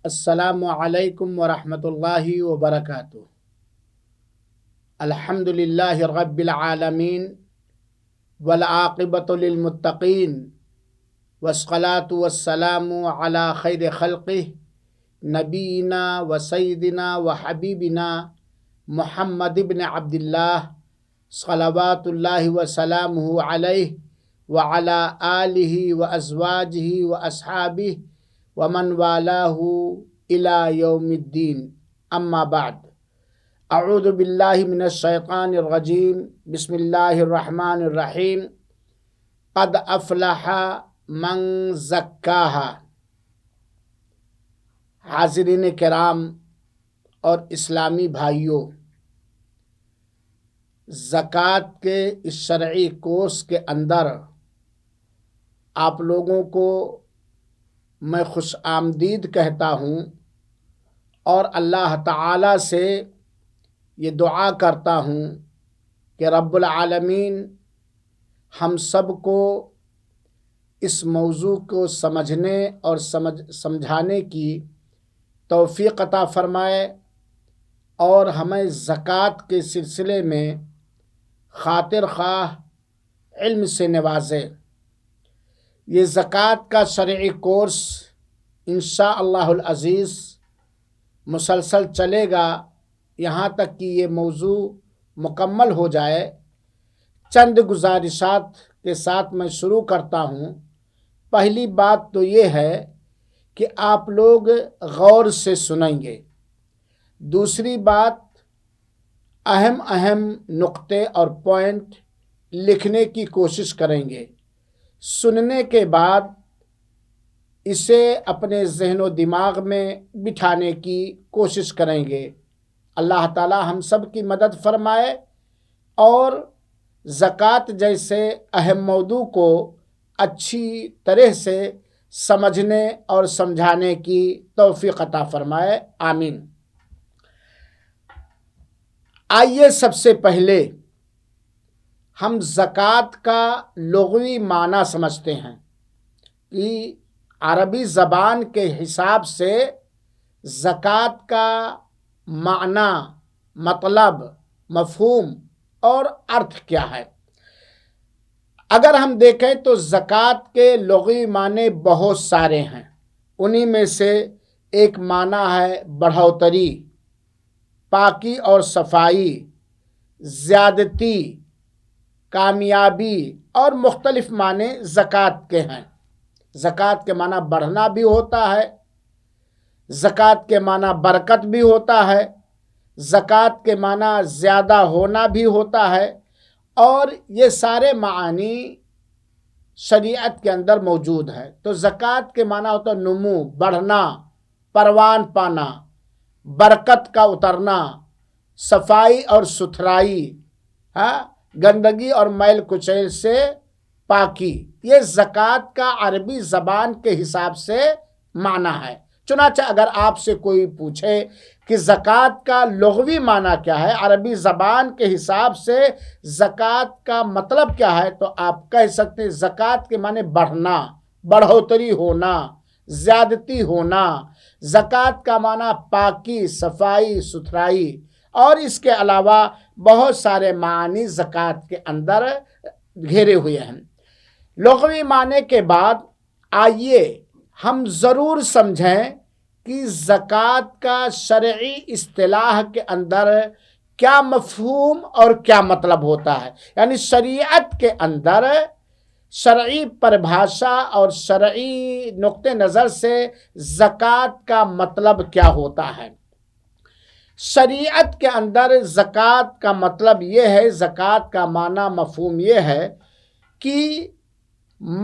السلام علیکم ورحمۃ اللہ وبرکاتہ۔ الحمد للہ رب العالمین والعاقبۃ للمتقین والصلاۃ والسلام علی خیر خلقہ نبینا و سیدنا و حبیبنا محمد بن عبد اللہ صلوات اللہ وسلامہ علیہ وعلی آلہ و ازواجہ و اصحابہ ومن والاہ الی یوم الدین، اما بعد۔ اعوذ باللہ من الشیطان الرجیم، بسم اللہ الرحمن الرحیم۔ قد افلح من زکاہا۔ حاضرین کرام اور اسلامی بھائیوں، زکوٰۃ کے اس شرعی کورس کے اندر آپ لوگوں کو میں خوش آمدید کہتا ہوں اور اللہ تعالیٰ سے یہ دعا کرتا ہوں کہ رب العالمین ہم سب کو اس موضوع کو سمجھنے اور سمجھانے کی توفیق عطا فرمائے اور ہمیں زکوٰۃ کے سلسلے میں خاطر خواہ علم سے نوازے۔ یہ زکوٰۃ کا شرعی کورس انشاءاللہ العزیز مسلسل چلے گا یہاں تک کہ یہ موضوع مکمل ہو جائے۔ چند گزارشات کے ساتھ میں شروع کرتا ہوں۔ پہلی بات تو یہ ہے کہ آپ لوگ غور سے سنیں گے۔ دوسری بات، اہم نقطے اور پوائنٹ لکھنے کی کوشش کریں گے۔ سننے کے بعد اسے اپنے ذہن و دماغ میں بٹھانے کی کوشش کریں گے۔ اللہ تعالی ہم سب کی مدد فرمائے اور زکوٰۃ جیسے اہم موضوع کو اچھی طرح سے سمجھنے اور سمجھانے کی توفیق عطا فرمائے، آمین۔ آئیے سب سے پہلے ہم زکوٰۃ کا لغوی معنی سمجھتے ہیں کہ عربی زبان کے حساب سے زکوٰۃ کا معنی، مطلب، مفہوم اور ارتھ کیا ہے۔ اگر ہم دیکھیں تو زکوٰۃ کے لغوی معنی بہت سارے ہیں۔ انہی میں سے ایک معنی ہے بڑھوتری، پاکی اور صفائی، زیادتی، کامیابی اور مختلف معنی زکوٰۃ کے ہیں۔ زکوٰۃ کے معنی بڑھنا بھی ہوتا ہے، زکوٰۃ کے معنی برکت بھی ہوتا ہے، زکوٰۃ کے معنی زیادہ ہونا بھی ہوتا ہے، اور یہ سارے معانی شریعت کے اندر موجود ہے۔ تو زکوٰۃ کے معنی ہوتا ہے نمو، بڑھنا، پروان پانا، برکت کا اترنا، صفائی اور ستھرائی، گندگی اور میل کچیل سے پاکی۔ یہ زکوٰۃ کا عربی زبان کے حساب سے معنی ہے۔ چنانچہ اگر آپ سے کوئی پوچھے کہ زکوٰۃ کا لغوی معنی کیا ہے، عربی زبان کے حساب سے زکوٰۃ کا مطلب کیا ہے، تو آپ کہہ سکتے ہیں زکوٰۃ کے معنی بڑھنا، بڑھوتری ہونا، زیادتی ہونا۔ زکوٰۃ کا معنی پاکی، صفائی، ستھرائی، اور اس کے علاوہ بہت سارے معنی زکوٰۃ کے اندر گھیرے ہوئے ہیں۔ لغوی معنی کے بعد آئیے ہم ضرور سمجھیں کہ زکوٰۃ کا شرعی اصطلاح کے اندر کیا مفہوم اور کیا مطلب ہوتا ہے، یعنی شریعت کے اندر شرعی پربھاشا اور شرعی نقطہ نظر سے زکوٰۃ کا مطلب کیا ہوتا ہے۔ شریعت کے اندر زکوٰۃ کا مطلب یہ ہے، زکوٰۃ کا معنی، مفہوم یہ ہے کہ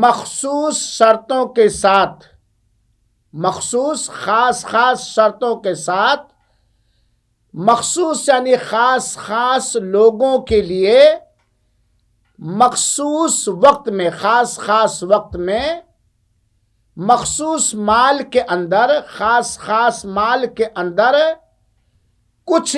مخصوص شرطوں کے ساتھ، مخصوص خاص شرطوں کے ساتھ، مخصوص یعنی خاص لوگوں کے لیے مخصوص وقت میں، خاص وقت میں، مخصوص مال کے اندر، خاص مال کے اندر کچھ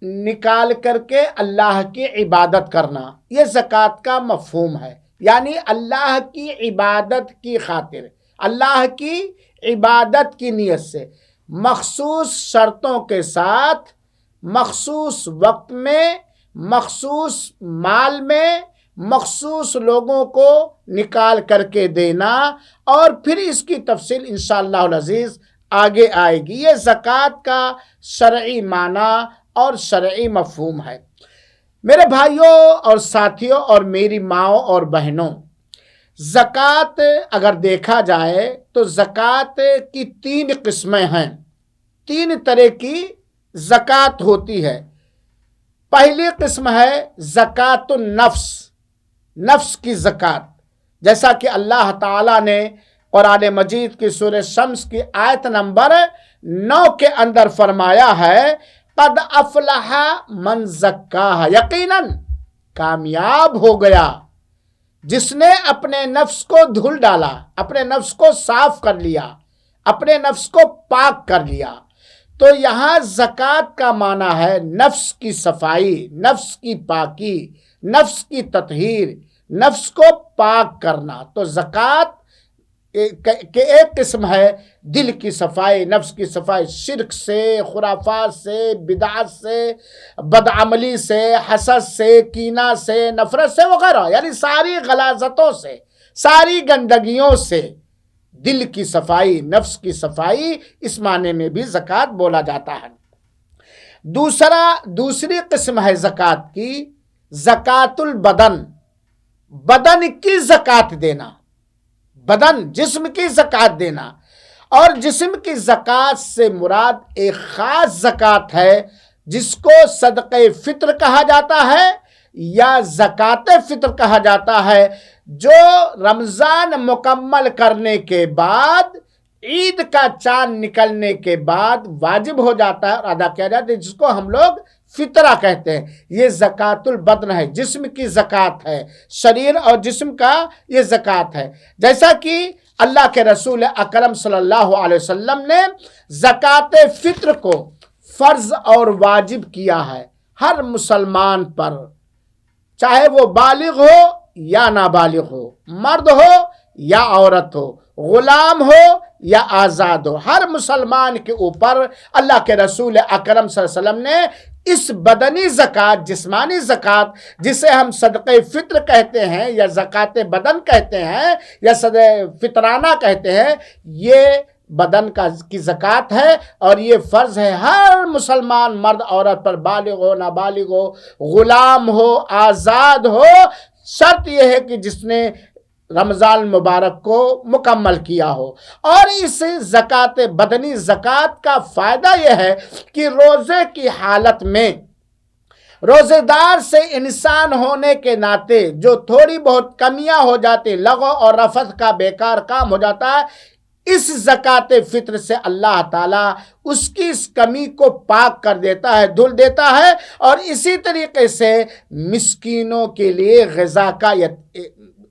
نکال کر کے اللہ کی عبادت کرنا، یہ زکوٰۃ کا مفہوم ہے۔ یعنی اللہ کی عبادت کی خاطر، اللہ کی عبادت کی نیت سے مخصوص شرطوں کے ساتھ مخصوص وقت میں مخصوص مال میں مخصوص لوگوں کو نکال کر کے دینا، اور پھر اس کی تفصیل انشاءاللہ العزیز آگے آئے گی۔ یہ زکوٰۃ کا شرعی معنی اور شرعی مفہوم ہے۔ میرے بھائیوں اور ساتھیوں اور میری ماؤں اور بہنوں، زکوٰۃ اگر دیکھا جائے تو زکوٰۃ کی 3 قسمیں ہیں، 3 طرح کی زکوٰۃ ہوتی ہے۔ پہلی قسم ہے زکوٰۃ النفس، نفس کی زکوٰۃ، جیسا کہ اللہ تعالیٰ نے قرآن مجید کی سورہ شمس کی آیت نمبر 9 کے اندر فرمایا ہے، قد افلح من زکاہا، یقیناً کامیاب ہو گیا جس نے اپنے نفس کو دھل ڈالا، اپنے نفس کو صاف کر لیا، اپنے نفس کو پاک کر لیا۔ تو یہاں زکوٰۃ کا معنی ہے نفس کی صفائی، نفس کی پاکی، نفس کی تطہیر، نفس کو پاک کرنا۔ تو زکوٰۃ کہ ایک قسم ہے دل کی صفائی، نفس کی صفائی، شرک سے، خرافات سے، بدعت سے، بدعملی سے، حسد سے، کینہ سے، نفرت سے وغیرہ، یعنی ساری غلاظتوں سے، ساری گندگیوں سے دل کی صفائی، نفس کی صفائی، اس معنی میں بھی زکوٰۃ بولا جاتا ہے۔ دوسری قسم ہے زکوٰۃ کی زکوٰۃ البدن، بدن کی زکوٰۃ دینا، بدن جسم کی زکوٰۃ دینا۔ اور جسم کی زکوٰۃ سے مراد ایک خاص زکوٰۃ ہے جس کو صدقہ فطر کہا جاتا ہے یا زکوٰۃ فطر کہا جاتا ہے، جو رمضان مکمل کرنے کے بعد عید کا چاند نکلنے کے بعد واجب ہو جاتا ہے اور ادا کیا جاتا ہے، جس کو ہم لوگ فطرہ کہتے ہیں۔ یہ زکوٰۃ البدن ہے، جسم کی زکوٰۃ ہے، شریر اور جسم کا یہ زکوٰۃ ہے۔ جیسا کہ اللہ کے رسول اکرم صلی اللہ علیہ وسلم نے زکوٰۃ فطر کو فرض اور واجب کیا ہے ہر مسلمان پر، چاہے وہ بالغ ہو یا نابالغ ہو، مرد ہو یا عورت ہو، غلام ہو یا آزاد ہو، ہر مسلمان کے اوپر اللہ کے رسول اکرم صلی اللہ علیہ وسلم نے اس بدنی زکوٰۃ، جسمانی زکوٰۃ، جسے ہم صدقہ فطر کہتے ہیں یا زکوٰۃ بدن کہتے ہیں یا فطرانہ کہتے ہیں، یہ بدن کی زکوٰۃ ہے اور یہ فرض ہے ہر مسلمان مرد عورت پر، بالغ ہو نابالغ ہو، غلام ہو آزاد ہو۔ شرط یہ ہے کہ جس نے رمضان مبارک کو مکمل کیا ہو۔ اور اس زکوٰۃ بدنی زکوٰۃ کا فائدہ یہ ہے کہ روزے کی حالت میں روزے دار سے انسان ہونے کے ناطے جو تھوڑی بہت کمیاں ہو جاتی، لغو اور رفث کا بیکار کام ہو جاتا ہے، اس زکوٰۃ فطر سے اللہ تعالیٰ اس کی اس کمی کو پاک کر دیتا ہے، دھل دیتا ہے، اور اسی طریقے سے مسکینوں کے لیے غذا کا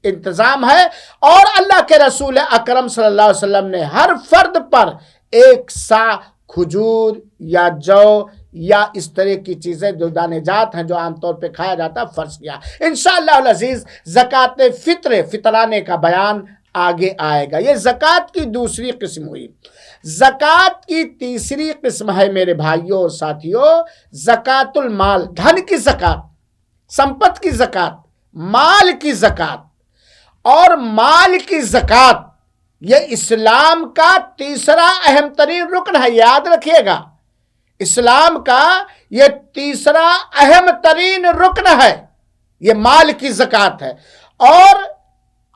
انتظام ہے۔ اور اللہ کے رسول اکرم صلی اللہ علیہ وسلم نے ہر فرد پر 1 سا کھجور یا جو یا اس طرح کی چیزیں جو دانے جات ہیں جو عام طور پہ کھایا جاتا ہے فرض کیا۔ انشاءاللہ العزیز زکوٰۃ فطرانے کا بیان آگے آئے گا۔ یہ زکوٰۃ کی دوسری قسم ہوئی۔ زکوٰۃ کی تیسری قسم ہے میرے بھائیوں اور ساتھیوں، زکوٰۃ المال، دھن کی زکوٰۃ، سمپت کی زکوٰۃ، مال کی زکوٰۃ۔ اور مال کی زکوٰۃ یہ اسلام کا تیسرا اہم ترین رکن ہے، یاد رکھیے گا، اسلام کا یہ تیسرا اہم ترین رکن ہے، یہ مال کی زکوٰۃ ہے۔ اور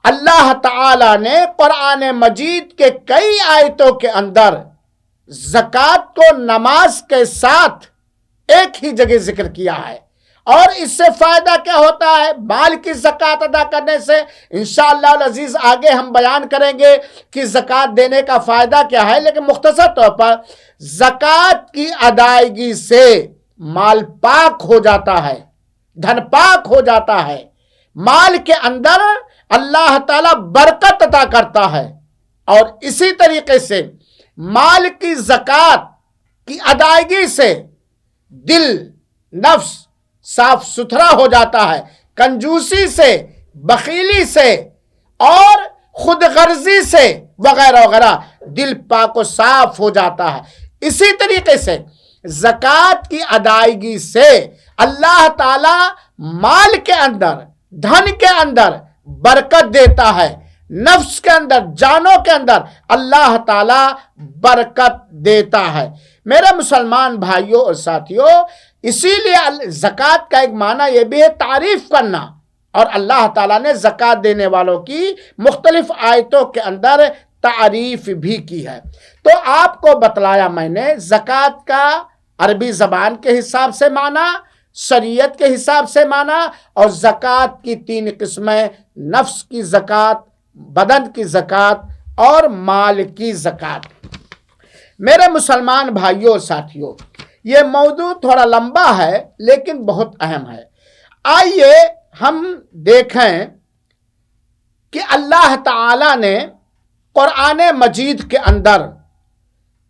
اللہ تعالی نے قرآن مجید کے کئی آیتوں کے اندر زکوٰۃ کو نماز کے ساتھ ایک ہی جگہ ذکر کیا ہے۔ اور اس سے فائدہ کیا ہوتا ہے مال کی زکوٰۃ ادا کرنے سے؟ انشاءاللہ العزیز آگے ہم بیان کریں گے کہ زکوٰۃ دینے کا فائدہ کیا ہے، لیکن مختصر طور پر زکوٰۃ کی ادائیگی سے مال پاک ہو جاتا ہے، دھن پاک ہو جاتا ہے، مال کے اندر اللہ تعالیٰ برکت عطا کرتا ہے۔ اور اسی طریقے سے مال کی زکوٰۃ کی ادائیگی سے دل، نفس صاف ستھرا ہو جاتا ہے، کنجوسی سے، بخیلی سے اور خود غرضی سے وغیرہ وغیرہ، دل پاک و صاف ہو جاتا ہے۔ اسی طریقے سے زکوٰۃ کی ادائیگی سے اللہ تعالی مال کے اندر، دھن کے اندر برکت دیتا ہے، نفس کے اندر، جانوں کے اندر اللہ تعالی برکت دیتا ہے۔ میرے مسلمان بھائیوں اور ساتھیوں، اسی لیے زکوٰۃ کا ایک معنی یہ بھی ہے تعریف کرنا، اور اللہ تعالیٰ نے زکوٰۃ دینے والوں کی مختلف آیتوں کے اندر تعریف بھی کی ہے۔ تو آپ کو بتلایا میں نے زکوٰۃ کا عربی زبان کے حساب سے معنی، شریعت کے حساب سے معنی، اور زکوٰۃ کی 3 قسمیں: نفس کی زکوٰۃ، بدن کی زکوٰۃ اور مال کی زکوٰۃ۔ میرے مسلمان بھائیوں اور ساتھیوں، یہ موضوع تھوڑا لمبا ہے لیکن بہت اہم ہے۔ آئیے ہم دیکھیں کہ اللہ تعالی نے قرآن مجید کے اندر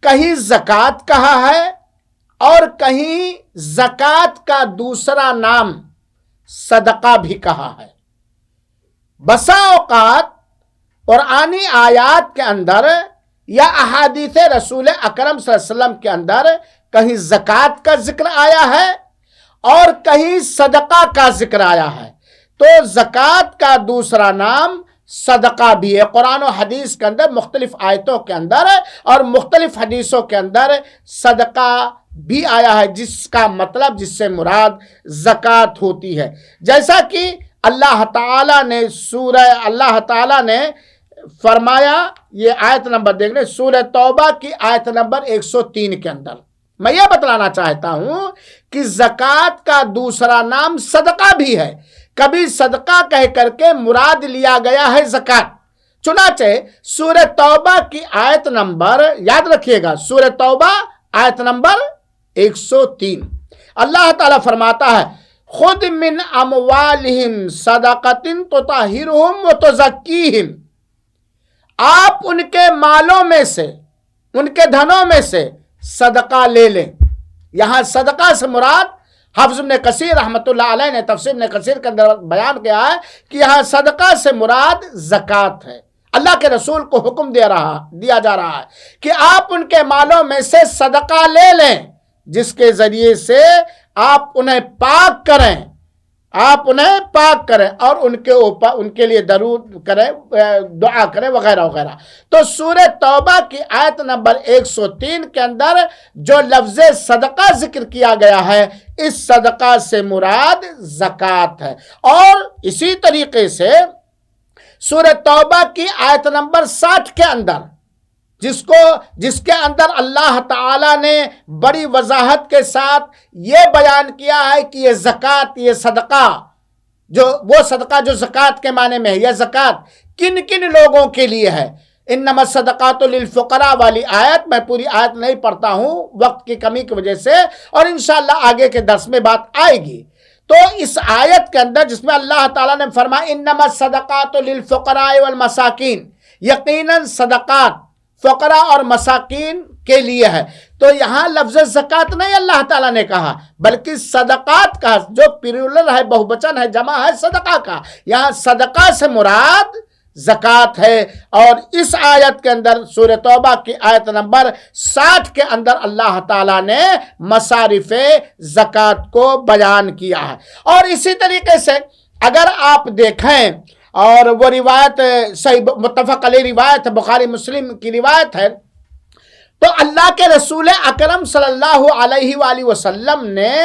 کہیں زکوٰۃ کہا ہے اور کہیں زکوٰۃ کا دوسرا نام صدقہ بھی کہا ہے۔ بسا اوقات قرآنی آیات کے اندر یا احادیث رسول اکرم صلی اللہ علیہ وسلم کے اندر کہیں زکوٰۃ کا ذکر آیا ہے اور کہیں صدقہ کا ذکر آیا ہے۔ تو زکوٰۃ کا دوسرا نام صدقہ بھی ہے۔ قرآن و حدیث کے اندر مختلف آیتوں کے اندر اور مختلف حدیثوں کے اندر صدقہ بھی آیا ہے، جس کا مطلب، جس سے مراد زکوٰۃ ہوتی ہے۔ جیسا کہ اللہ تعالیٰ نے فرمایا، یہ آیت نمبر دیکھ لیں، سورہ توبہ کی آیت نمبر 103 کے اندر میں یہ بتلانا چاہتا ہوں کہ زکوٰۃ کا دوسرا نام صدقہ بھی ہے۔ کبھی صدقہ کہہ کر کے مراد لیا گیا ہے زکوٰۃ۔ چنانچہ سورہ توبہ کی آیت نمبر، یاد رکھیے گا، سورہ توبہ آیت نمبر 103، اللہ تعالیٰ فرماتا ہے: خُذْ مِنْ أَمْوَالِهِمْ صَدَقَةٍ تُطَہِّرُهُمْ وَتُزَکِّیہِمْ، آپ ان کے مالوں میں سے، ان کے دھنوں میں سے صدقہ لے لیں۔ یہاں صدقہ سے مراد، حافظ ابن کثیر رحمۃ اللہ علیہ نے تفسیر ابن کثیر کے اندر بیان کیا ہے کہ یہاں صدقہ سے مراد زکوٰۃ ہے۔ اللہ کے رسول کو حکم دیا جا رہا ہے کہ آپ ان کے مالوں میں سے صدقہ لے لیں، جس کے ذریعے سے آپ انہیں پاک کریں، اور ان کے لیے درود کریں، دعا کریں وغیرہ وغیرہ۔ تو سورہ توبہ کی آیت نمبر 103 کے اندر جو لفظ صدقہ ذکر کیا گیا ہے، اس صدقہ سے مراد زکوٰۃ ہے۔ اور اسی طریقے سے سورہ توبہ کی آیت نمبر 60 کے اندر، جس کے اندر اللہ تعالی نے بڑی وضاحت کے ساتھ یہ بیان کیا ہے کہ یہ زکوٰۃ، یہ صدقہ، وہ صدقہ جو زکوٰۃ کے معنی میں ہے، یہ زکوٰۃ کن کن لوگوں کے لیے ہے۔ انما الصدقات للفقراء والی آیت، میں پوری آیت نہیں پڑھتا ہوں وقت کی کمی کی وجہ سے، اور انشاءاللہ آگے کے درس میں بات آئے گی۔ تو اس آیت کے اندر جس میں اللہ تعالیٰ نے فرمایا انما الصدقات للفقراء والمساکین، یقیناً صدقات فقراء اور مساکین کے لیے ہے، تو یہاں لفظ زکوٰۃ نہیں اللہ تعالیٰ نے کہا، بلکہ صدقات کا جو پلورل ہے، بہووچن ہے، جمع ہے صدقہ کا، یہاں صدقہ سے مراد زکوٰۃ ہے۔ اور اس آیت کے اندر سورہ توبہ کی آیت نمبر 60 کے اندر اللہ تعالیٰ نے مصارف زکوٰۃ کو بیان کیا ہے۔ اور اسی طریقے سے اگر آپ دیکھیں، اور وہ روایت صحیح متفق علیہ روایت ہے، بخاری مسلم کی روایت ہے، تو اللہ کے رسول اکرم صلی اللہ علیہ وآلہ وسلم نے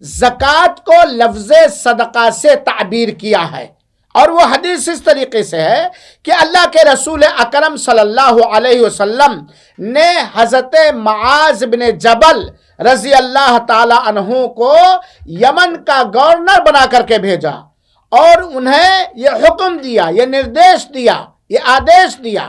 زکوٰۃ کو لفظ صدقہ سے تعبیر کیا ہے۔ اور وہ حدیث اس طریقے سے ہے کہ اللہ کے رسول اکرم صلی اللہ علیہ وسلم نے حضرت معاذ بن جبل رضی اللہ تعالی عنہ کو یمن کا گورنر بنا کر کے بھیجا، اور انہیں یہ حکم دیا، یہ نردیش دیا، یہ آدیش دیا۔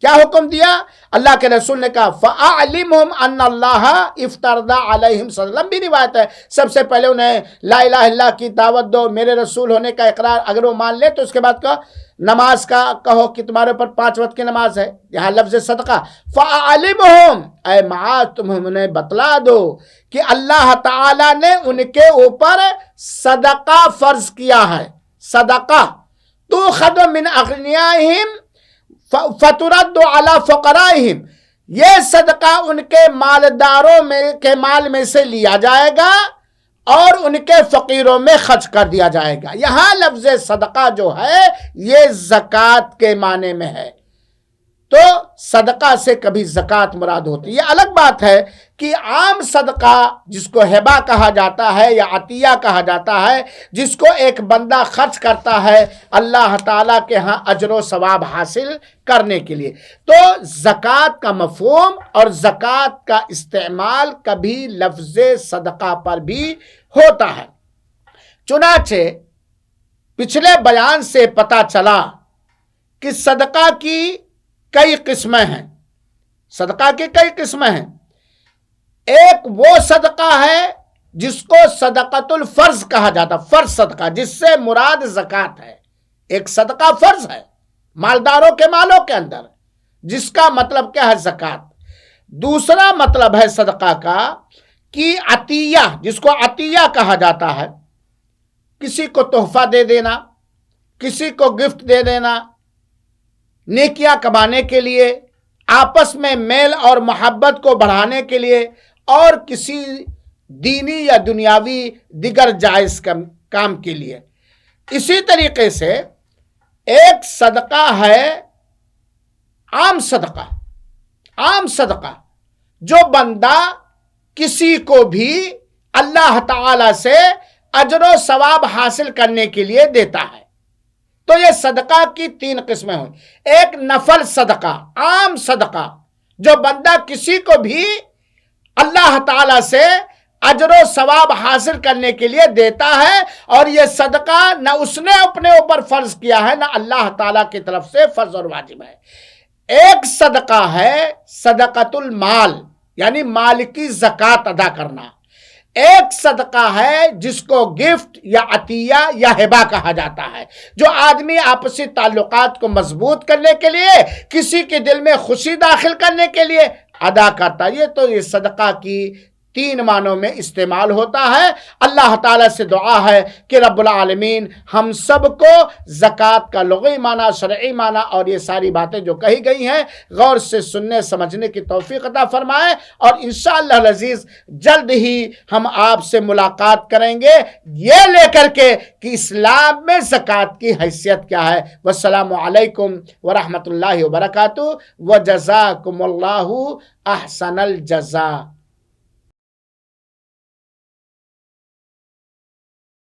کیا حکم دیا؟ اللہ کے رسول نے کہا فَأَعْلِمْهُمْ أَنَّ اللَّهَ افْتَرَضَ عَلَيْهِمْ صلی اللہ علیہ وسلم بھی روایت ہے، سب سے پہلے انہیں لا الہ الا اللہ کی دعوت دو، میرے رسول ہونے کا اقرار، اگر وہ مان لے تو اس کے بعد نماز کا کہو کہ تمہارے اوپر 5 وقت کی نماز ہے، یہاں لفظ صدقہ۔ فَأَعْلِمْهُمْ، اے معاذ تم انہیں بتلا دو کہ اللہ تعالیٰ نے ان کے اوپر صدقہ فرض کیا ہے، صدقہ تُؤْخَذُ مِنْ أَغْنِيَائِهِمْ فَتُرَدُّ عَلَى فُقَرَائِهِمْ، یہ صدقہ ان کے مالداروں کے مال میں سے لیا جائے گا اور ان کے فقیروں میں خرچ کر دیا جائے گا۔ یہاں لفظ صدقہ جو ہے یہ زکوٰۃ کے معنی میں ہے، تو صدقہ سے کبھی زکوٰۃ مراد ہوتی ہے۔ یہ الگ بات ہے کہ عام صدقہ جس کو ہبہ کہا جاتا ہے یا عطیہ کہا جاتا ہے، جس کو ایک بندہ خرچ کرتا ہے اللہ تعالیٰ کے ہاں اجر و ثواب حاصل کرنے کے لیے، تو زکوٰۃ کا مفہوم اور زکوٰۃ کا استعمال کبھی لفظ صدقہ پر بھی ہوتا ہے۔ چنانچہ پچھلے بیان سے پتہ چلا کہ صدقہ کی کئی قسمیں ہیں، صدقہ کی کئی قسمیں ہیں۔ ایک وہ صدقہ ہے جس کو صدقۃ الفرض کہا جاتا، فرض صدقہ، جس سے مراد زکوٰۃ ہے۔ ایک صدقہ فرض ہے مالداروں کے مالوں کے اندر، جس کا مطلب کیا ہے؟ زکوٰۃ۔ دوسرا مطلب ہے صدقہ کا کہ عطیہ، جس کو عطیہ کہا جاتا ہے، کسی کو تحفہ دے دینا، کسی کو گفٹ دے دینا، نیکیاں کمانے کے لیے، آپس میں میل اور محبت کو بڑھانے کے لیے، اور کسی دینی یا دنیاوی دیگر جائز کام کے لیے۔ اسی طریقے سے ایک صدقہ ہے عام صدقہ، عام صدقہ جو بندہ کسی کو بھی اللہ تعالی سے اجر و ثواب حاصل کرنے کے لیے دیتا ہے۔ تو یہ صدقہ کی تین قسمیں ہوئی۔ ایک نفل صدقہ، عام صدقہ جو بندہ کسی کو بھی اللہ تعالی سے اجر و ثواب حاصل کرنے کے لیے دیتا ہے، اور یہ صدقہ نہ اس نے اپنے اوپر فرض کیا ہے، نہ اللہ تعالی کی طرف سے فرض اور واجب ہے۔ ایک صدقہ ہے صدقۃ المال، یعنی مال کی زکوٰۃ ادا کرنا۔ ایک صدقہ ہے جس کو گفٹ یا عطیہ یا ہبہ کہا جاتا ہے، جو آدمی آپسی تعلقات کو مضبوط کرنے کے لیے، کسی کے دل میں خوشی داخل کرنے کے لیے ادا کرتا ہے۔ یہ صدقہ کی تین معنوں میں استعمال ہوتا ہے۔ اللہ تعالیٰ سے دعا ہے کہ رب العالمین ہم سب کو زکوٰۃ کا لغوی معنی، شرعی معنی اور یہ ساری باتیں جو کہی گئی ہیں غور سے سننے سمجھنے کی توفیق عطا فرمائے، اور انشاءاللہ العزیز جلد ہی ہم آپ سے ملاقات کریں گے یہ لے کر کے کہ اسلام میں زکوٰۃ کی حیثیت کیا ہے۔ والسلام علیکم ورحمۃ اللہ وبرکاتہ، وجزاکم اللہ احسن الجزاء۔